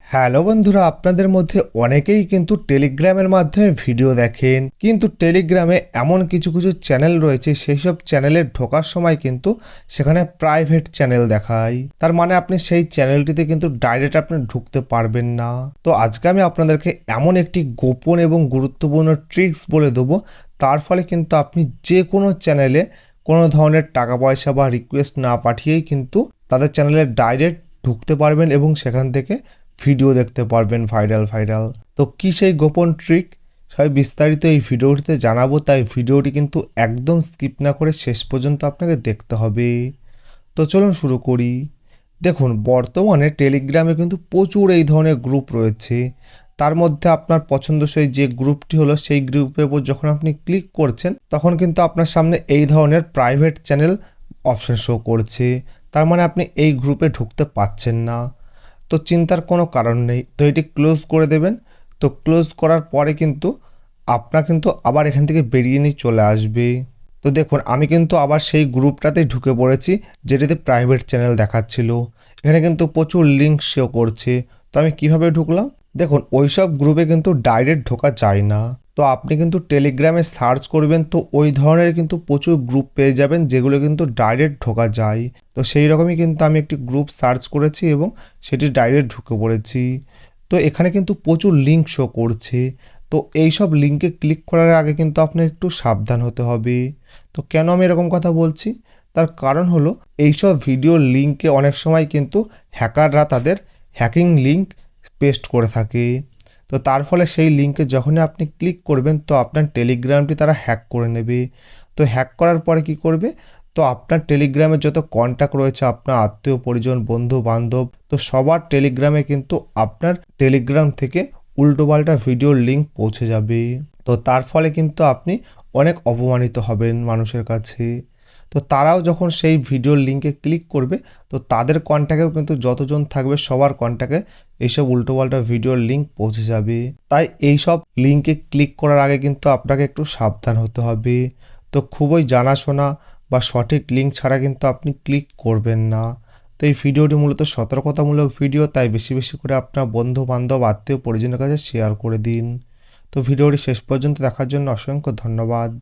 Hello বন্ধুরা, আপনাদের মধ্যে অনেকেই কিন্তু টেলিগ্রামের মাধ্যমে ভিডিও দেখেন, কিন্তু টেলিগ্রামে এমন কিছু কিছু চ্যানেল রয়েছে সেই সব চ্যানেলে ঢোকার সময় কিন্তু সেখানে প্রাইভেট চ্যানেল দেখায়। তার মানে আপনি সেই চ্যানেলটিতে কিন্তু ডাইরেক্ট আপনি ঢুকতে পারবেন না। তো আজকে আমি আপনাদেরকে এমন একটি গোপন এবং গুরুত্বপূর্ণ ট্রিক্স বলে দেবো, তার ফলে কিন্তু আপনি যে কোনো চ্যানেলে কোনো ধরনের টাকা পয়সা বা রিকোয়েস্ট না পাঠিয়েই কিন্তু তাদের চ্যানেলে ডাইরেক্ট ঢুকতে পারবেন এবং সেখান থেকে ভিডিও দেখতে পারবেন ভাইরাল। তো কি সেই গোপন ট্রিক, সবাই বিস্তারিত এই ভিডিওটিতে জানাবো, তাই ভিডিওটি কিন্তু একদম স্কিপ না করে শেষ পর্যন্ত আপনাকে দেখতে হবে। তো চলুন শুরু করি। দেখুন, বর্তমানে টেলিগ্রামে কিন্তু প্রচুর এই ধরনের গ্রুপ রয়েছে। তার মধ্যে আপনার পছন্দসই যে গ্রুপটি হলো সেই গ্রুপের উপর যখন আপনি ক্লিক করছেন তখন কিন্তু আপনার সামনে এই ধরনের প্রাইভেট চ্যানেল অপশন শো করছে। তার মানে আপনি এই গ্রুপে ঢুকতে পাচ্ছেন না। তো চিন্তার কোনো কারণ নেই, তো এটি ক্লোজ করে দেবেন। তো ক্লোজ করার পরে কিন্তু আপনার কিন্তু আবার এখান থেকে বেরিয়ে নিয়ে চলে আসবে। তো দেখুন, আমি কিন্তু আবার সেই গ্রুপটাতেই ঢুকে পড়েছি যেটাতে প্রাইভেট চ্যানেল দেখাচ্ছিল। এখানে কিন্তু প্রচুর লিঙ্ক শো করছে। তো আমি কিভাবে ঢুকলাম দেখুন, ওইসব গ্রুপে কিন্তু ডাইরেক্ট ঢোকা যায় না। তো আপনি কিন্তু টেলিগ্রামে সার্চ করবেন, তো ওই ধরনের কিন্তু প্রচুর গ্রুপ পেয়ে যাবেন যেগুলো কিন্তু ডাইরেক্ট ঢোকা যায়। তো সেই রকমই কিন্তু আমি একটি গ্রুপ সার্চ করেছি এবং সেটি ডাইরেক্ট ঢুকে পড়েছি। তো এখানে কিন্তু প্রচুর লিঙ্ক শো করছে। তো এই সব লিঙ্কে ক্লিক করার আগে কিন্তু আপনার একটু সাবধান হতে হবে। তো কেন আমি এরকম কথা বলছি, তার কারণ হলো এইসব ভিডিও লিঙ্কে অনেক সময় কিন্তু হ্যাকাররা তাদের হ্যাকিং লিঙ্ক পেস্ট করে থাকে। তো তার ফলে সেই লিঙ্কে যখনই আপনি ক্লিক করবেন তো আপনার টেলিগ্রামটি তারা হ্যাক করে নেবে। তো হ্যাক করার পরে কি করবে, তো আপনার টেলিগ্রামে যত কন্ট্যাক্ট রয়েছে, আপনার আত্মীয় পরিজন বন্ধু বান্ধব, তো সবার টেলিগ্রামে কিন্তু আপনার টেলিগ্রাম থেকে উল্টোপাল্টা ভিডিওর লিঙ্ক পৌঁছে যাবে। তো তার ফলে কিন্তু আপনি অনেক অপমানিত হবেন মানুষের কাছে। তো তারাও যখন সেই ভিডিওর লিঙ্কে ক্লিক করবে তো তাদের কন্ট্যাক্টেও কিন্তু যতজন থাকবে সবার কন্ট্যাক্টে এইসব উল্টোপাল্টা ভিডিওর লিঙ্ক পৌঁছে যাবে। তাই এইসব লিঙ্কে ক্লিক করার আগে কিন্তু আপনাকে একটু সাবধান হতে হবে। তো খুবই জানাশোনা বা সঠিক লিঙ্ক ছাড়া কিন্তু আপনি ক্লিক করবেন না। তো এই ভিডিওটি মূলত সতর্কতামূলক ভিডিও, তাই বেশি বেশি করে আপনার বন্ধু বান্ধব আত্মীয় পরিজনের কাছে শেয়ার করে দিন। তো ভিডিওটি শেষ পর্যন্ত দেখার জন্য অসংখ্য ধন্যবাদ।